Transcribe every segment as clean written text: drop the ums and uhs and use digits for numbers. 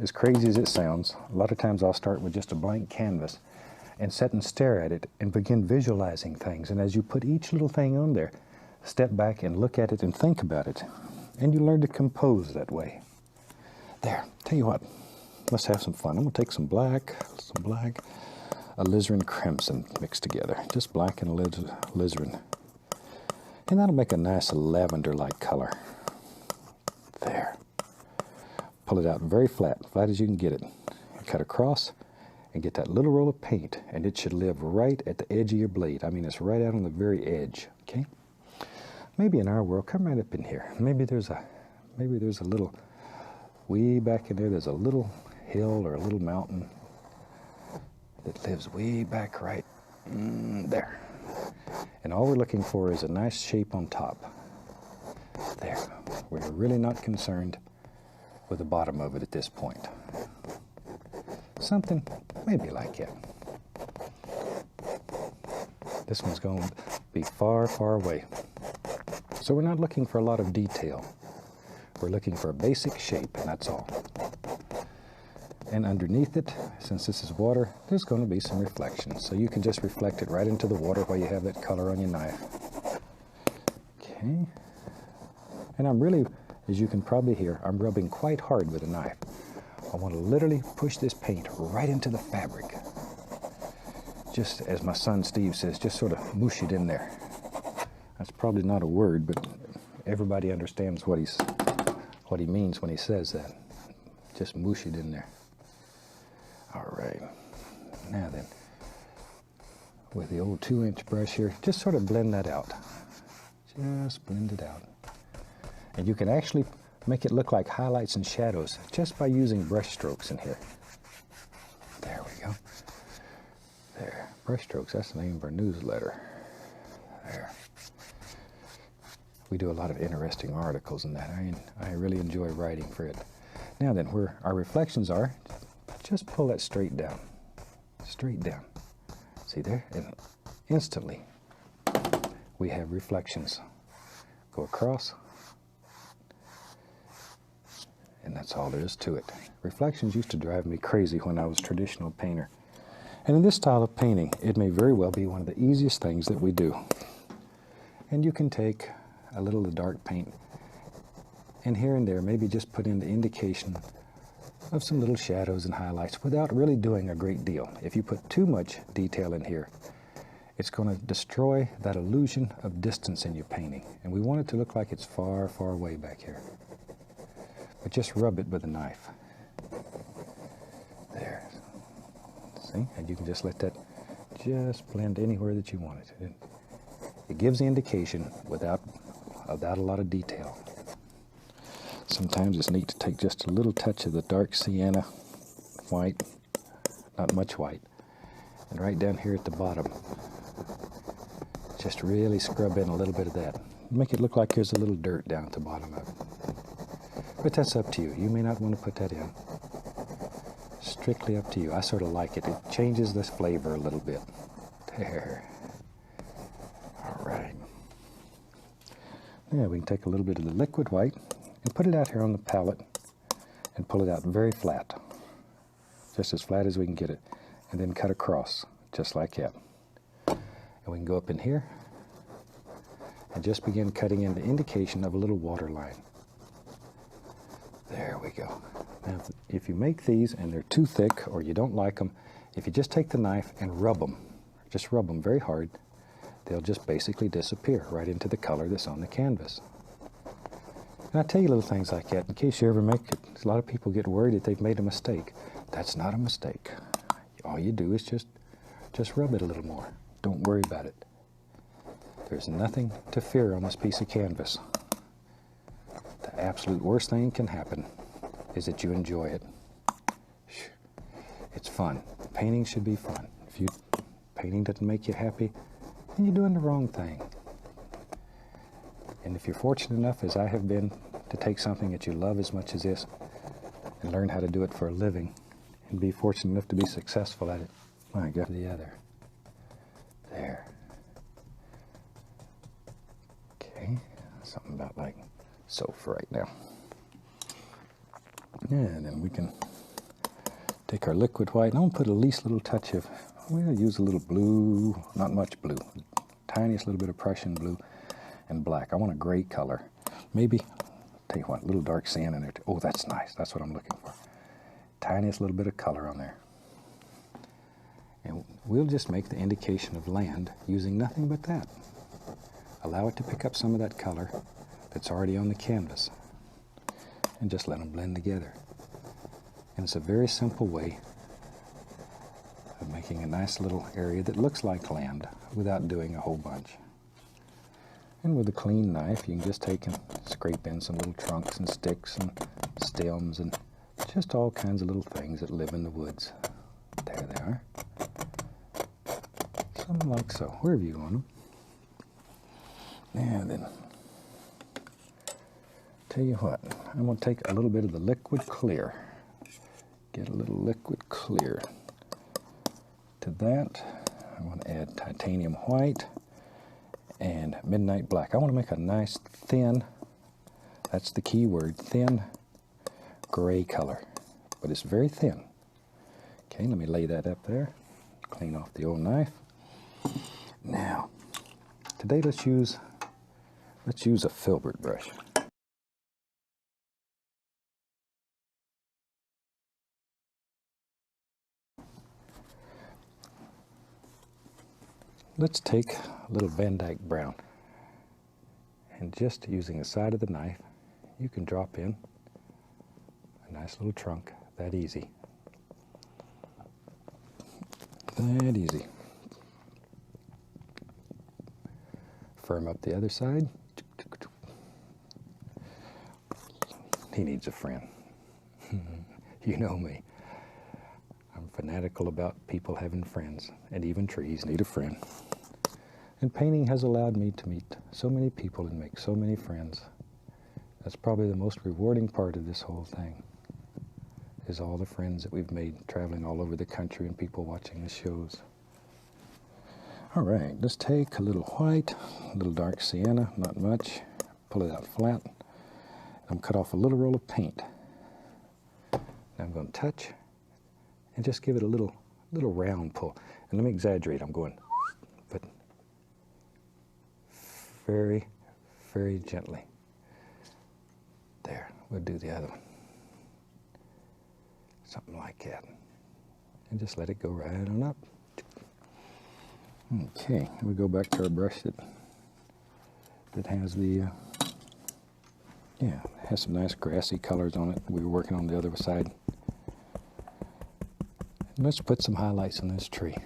as crazy as it sounds, a lot of times I'll start with just a blank canvas and sit and stare at it and begin visualizing things. And as you put each little thing on there, step back and look at it and think about it. And you learn to compose that way. There, tell you what, let's have some fun. I'm gonna take some black, alizarin crimson mixed together. Just black and alizarin. And that'll make a nice lavender-like color. There. Pull it out very flat, flat as you can get it. Cut across and get that little roll of paint, and it should live right at the edge of your blade. I mean, it's right out on the very edge, okay? Maybe in our world, come right up in here. Maybe there's a little, way back in there, there's a little hill or a little mountain that lives way back right there. And all we're looking for is a nice shape on top. There. We're really not concerned with the bottom of it at this point. Something maybe like that. This one's going to be far, far away. So we're not looking for a lot of detail. We're looking for a basic shape, and that's all. And underneath it, since this is water, there's going to be some reflections. So you can just reflect it right into the water while you have that color on your knife. Okay. And I'm really, as you can probably hear, I'm rubbing quite hard with a knife. I want to literally push this paint right into the fabric. Just as my son Steve says, just sort of moosh it in there. That's probably not a word, but everybody understands what he means when he says that. Just moosh it in there. All right. Now then, with the old 2-inch brush here, just sort of blend that out. Just blend it out. And you can actually make it look like highlights and shadows just by using brush strokes in here. There we go. There. Brush strokes, that's the name of our newsletter. There. We do a lot of interesting articles in that. I really enjoy writing for it. Now then, where our reflections are, just pull that straight down. Straight down. See there? And instantly, we have reflections. Go across. And that's all there is to it. Reflections used to drive me crazy when I was a traditional painter. And in this style of painting, it may very well be one of the easiest things that we do. And you can take a little of the dark paint and here and there maybe just put in the indication of some little shadows and highlights without really doing a great deal. If you put too much detail in here, it's going to destroy that illusion of distance in your painting. And we want it to look like it's far, far away back here. But just rub it with a knife. There. See? And you can just let that just blend anywhere that you want it. It gives the indication without a lot of detail. Sometimes it's neat to take just a little touch of the dark sienna white, not much white, and right down here at the bottom, just really scrub in a little bit of that. Make it look like there's a little dirt down at the bottom of it. But that's up to you. You may not want to put that in. Strictly up to you. I sort of like it. It changes this flavor a little bit. There. All right. Now we can take a little bit of the liquid white and put it out here on the palette and pull it out very flat. Just as flat as we can get it. And then cut across, just like that. And we can go up in here and just begin cutting in the indication of a little water line. There we go. Now, if you make these and they're too thick or you don't like them, if you just take the knife and rub them, just rub them very hard, they'll just basically disappear right into the color that's on the canvas. And I tell you little things like that in case you ever make it. A lot of people get worried that they've made a mistake. That's not a mistake. All you do is just rub it a little more. Don't worry about it. There's nothing to fear on this piece of canvas. The absolute worst thing that can happen is that you enjoy it. It's fun. Painting should be fun. If painting doesn't make you happy, then you're doing the wrong thing. And if you're fortunate enough, as I have been, to take something that you love as much as this and learn how to do it for a living and be fortunate enough to be successful at it, my God, the other. There. Okay, something about like so for right now. And then we can Take our liquid white, and I'm going to put a least little touch of, we'll use a little blue, not much blue, tiniest little bit of Prussian blue and black. I want a gray color. Maybe, tell you what, a little dark sand in there too. Oh, that's nice. That's what I'm looking for. Tiniest little bit of color on there. And we'll just make the indication of land using nothing but that. Allow it to pick up some of that color that's already on the canvas. And just let them blend together. And it's a very simple way of making a nice little area that looks like land without doing a whole bunch. And with a clean knife, you can just take and scrape in some little trunks and sticks and stems and just all kinds of little things that live in the woods. There they are. Something like so, wherever you want them. And then, tell you what, I'm going to take a little bit of the liquid clear. Get a little liquid clear. To that, I want to add titanium white and midnight black. I want to make a nice thin, that's the key word, thin gray color. But it's very thin. Okay, let me lay that up there. Clean off the old knife. Now, today let's use a filbert brush. Let's take a little Van Dyke brown, and just using the side of the knife, you can drop in a nice little trunk, that easy. That easy. Firm up the other side. He needs a friend. You know me. I'm fanatical about people having friends, and even trees need a friend. And painting has allowed me to meet so many people and make so many friends. That's probably the most rewarding part of this whole thing, is all the friends that we've made traveling all over the country and people watching the shows. All right, let's take a little white, a little dark sienna, not much, pull it out flat. I'm cut off a little roll of paint. Now I'm going to touch and just give it a little round pull. And let me exaggerate, I'm going, but very, very gently. There, we'll do the other one. Something like that. And just let it go right on up. Okay, we go back to our brush that has the, has some nice grassy colors on it. We were working on the other side. And let's put some highlights on this tree.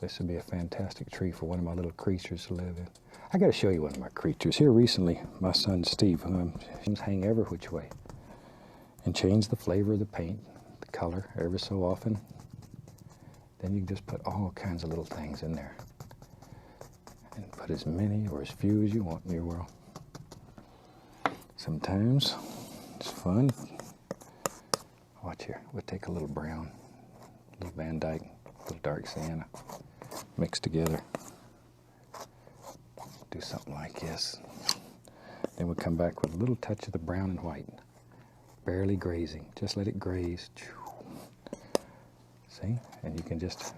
This would be a fantastic tree for one of my little creatures to live in. I got to show you one of my creatures. Here recently, my son Steve, hang every which way and change the flavor of the paint, the color, every so often. Then you can just put all kinds of little things in there and put as many or as few as you want in your world. Sometimes it's fun. Watch here. We'll take a little brown, a little Van Dyke, a little dark sienna, mixed together. Do something like this. Then we'll come back with a little touch of the brown and white, barely grazing. Just let it graze. See? And you can just,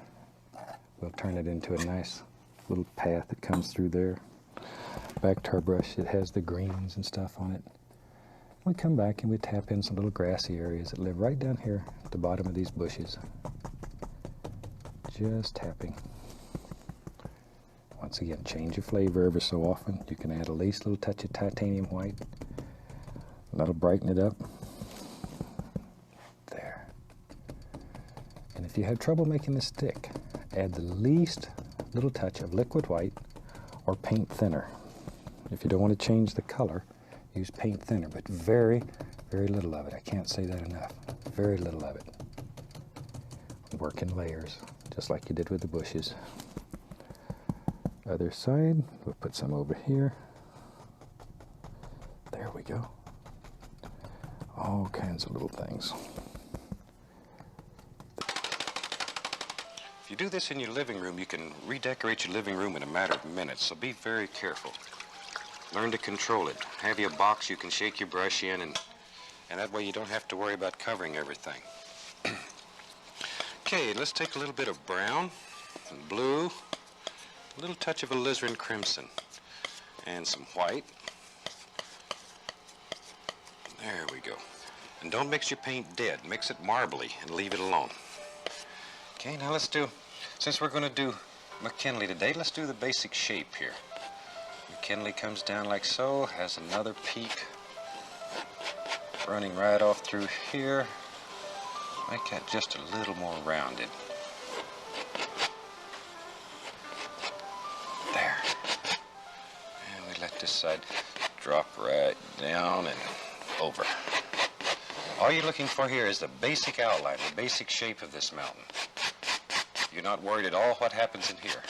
we'll turn it into a nice little path that comes through there. Back to our brush, it has the greens and stuff on it. We come back and we tap in some little grassy areas that live right down here at the bottom of these bushes. Just tapping. Once again, change your flavor every so often. You can add a least little touch of titanium white. That'll brighten it up. There. And if you have trouble making this stick, add the least little touch of liquid white or paint thinner. If you don't want to change the color, use paint thinner, but very, very little of it. I can't say that enough. Very little of it. Work in layers, just like you did with the bushes. Other side, we'll put some over here. There we go. All kinds of little things. If you do this in your living room, you can redecorate your living room in a matter of minutes, so be very careful. Learn to control it. Have your box you can shake your brush in and And that way you don't have to worry about covering everything. Okay, let's take a little bit of brown and blue, a little touch of alizarin crimson, and some white. There we go. And don't mix your paint dead. Mix it marbly and leave it alone. Okay, now let's do, since we're going to do McKinley today, let's do the basic shape here. McKinley comes down like so, has another peak running right off through here. Make that just a little more rounded. There. And we let this side drop right down and over. All you're looking for here is the basic outline, the basic shape of this mountain. You're not worried at all what happens in here.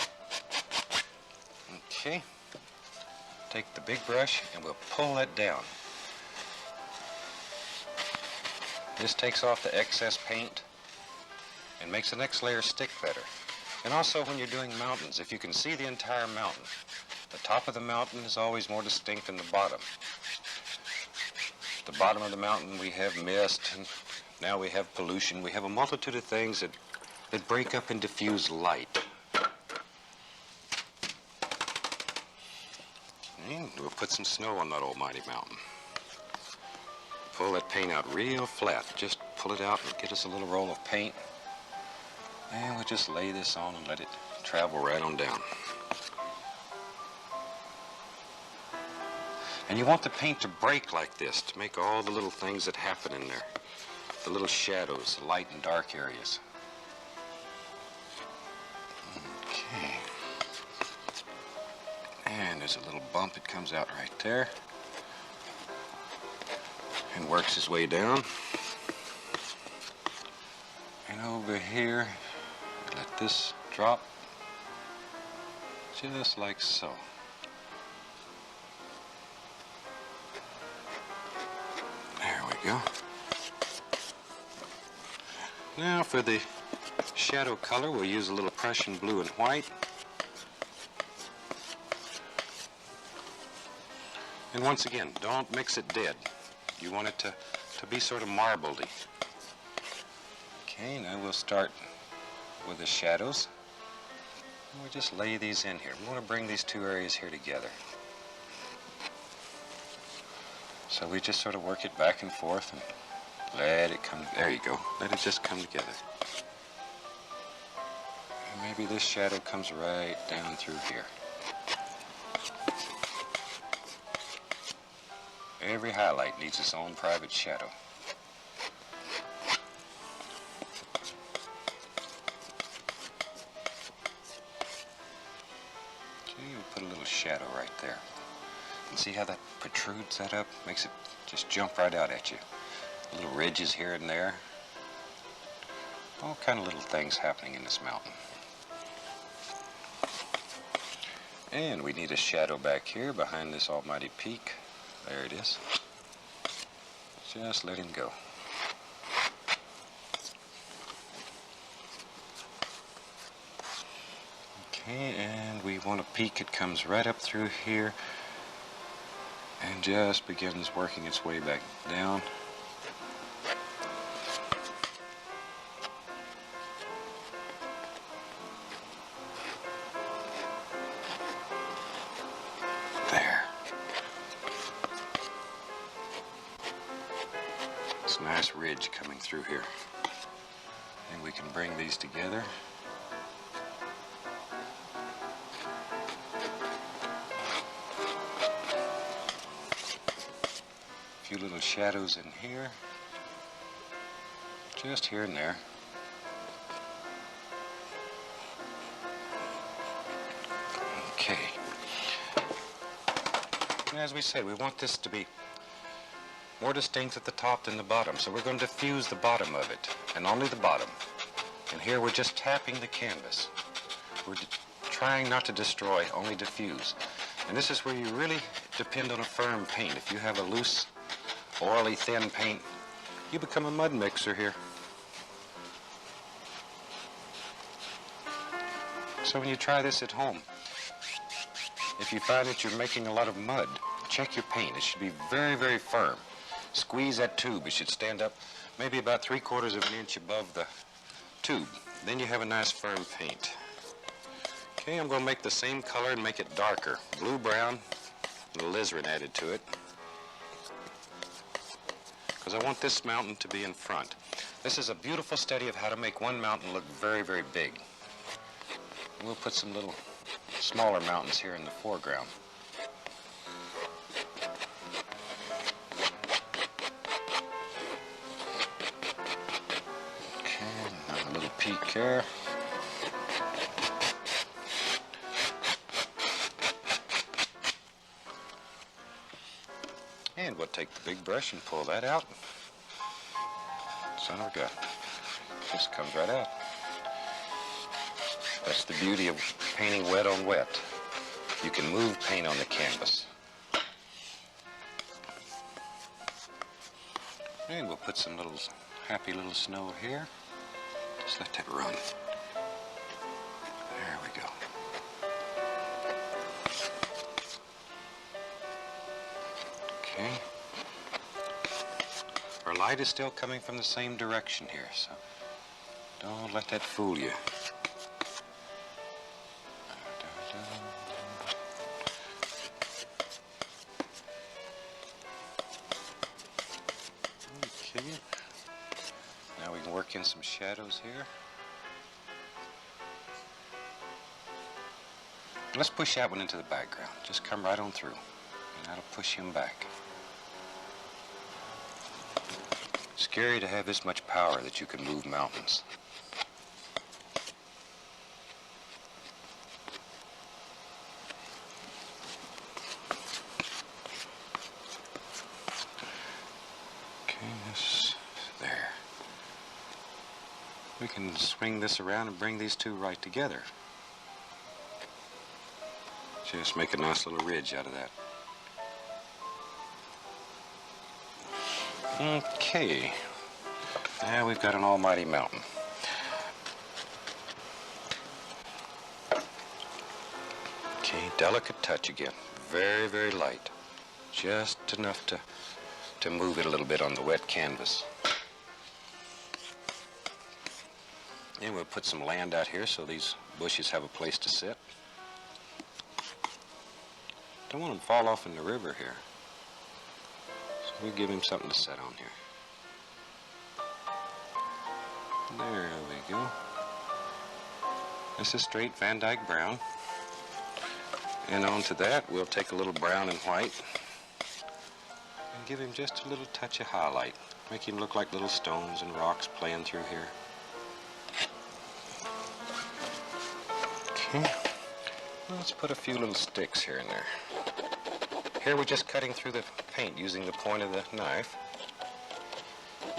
Okay. Take the big brush and we'll pull that down. This takes off the excess paint and makes the next layer stick better. And also when you're doing mountains, if you can see the entire mountain, the top of the mountain is always more distinct than the bottom. At the bottom of the mountain we have mist, and now we have pollution. We have a multitude of things that break up and diffuse light. And we'll put some snow on that almighty mountain. Pull that paint out real flat. Just pull it out and get us a little roll of paint. And we'll just lay this on and let it travel right on down. And you want the paint to break like this to make all the little things that happen in there. The little shadows, the light and dark areas. Okay. And there's a little bump that comes out right there. And works his way down. And over here, let this drop just like so. There we go. Now for the shadow color, we'll use a little Prussian blue and white. And once again, don't mix it dead. You want it to be sort of marbledy. Okay, now we'll start with the shadows. And we'll just lay these in here. We want to bring these two areas here together. So we just sort of work it back and forth and let it come. There you go. Let it just come together. And maybe this shadow comes right down through here. Every highlight needs its own private shadow. Okay, we'll put a little shadow right there. And see how that protrudes that up? Makes it just jump right out at you. Little ridges here and there. All kind of little things happening in this mountain. And we need a shadow back here behind this almighty peak. There it is. Just let him go. Okay, and we want a peak that comes right up through here and just begins working its way back down. Nice ridge coming through here. And we can bring these together. A few little shadows in here. Just here and there. Okay. And as we said, we want this to be more distinct at the top than the bottom, so we're going to diffuse the bottom of it, and only the bottom. And here we're just tapping the canvas. We're trying not to destroy, only diffuse. And this is where you really depend on a firm paint. If you have a loose, oily, thin paint, you become a mud mixer here. So when you try this at home, if you find that you're making a lot of mud, check your paint. It should be very, very firm. Squeeze that tube. It should stand up maybe about 3/4 of an inch above the tube. Then you have a nice firm paint. Okay, I'm going to make the same color and make it darker. Blue-brown, a little alizarin added to it. Because I want this mountain to be in front. This is a beautiful study of how to make one mountain look very, very big. And we'll put some little smaller mountains here in the foreground. Okay, a little peak here. And we'll take the big brush and pull that out. Son of a gun. Just comes right out. That's the beauty of painting wet on wet. You can move paint on the canvas. And we'll put some little happy little snow here. Just let that run. There we go. Okay. Our light is still coming from the same direction here, so don't let that fool you. Okay. Now we can work in some shadows here. Let's push that one into the background. Just come right on through, and that'll push him back. Scary to have this much power that you can move mountains. Okay, this there. We can swing this around and bring these two right together. Just make a nice little ridge out of that. Okay, now we've got an almighty mountain. Okay, delicate touch again. Very, very light. Just enough to move it a little bit on the wet canvas. And we'll put some land out here so these bushes have a place to sit. Don't want them to fall off in the river here. We'll give him something to set on here. There we go. This is straight Van Dyke brown. And onto that, we'll take a little brown and white and give him just a little touch of highlight. Make him look like little stones and rocks playing through here. Okay. Let's put a few little sticks here and there. Here we're just cutting through the paint using the point of the knife.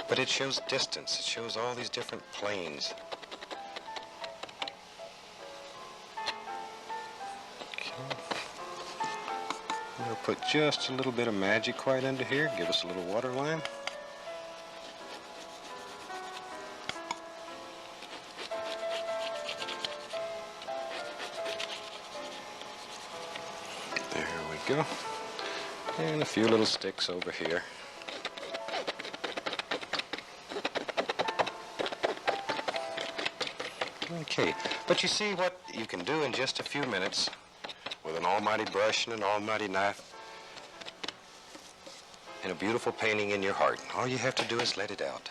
But it shows distance. It shows all these different planes. Okay. We'll put just a little bit of magic white under here. Give us a little water line. There we go. And a few little sticks over here. Okay, but you see what you can do in just a few minutes with an almighty brush and an almighty knife and a beautiful painting in your heart. All you have to do is let it out.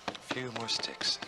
A few more sticks.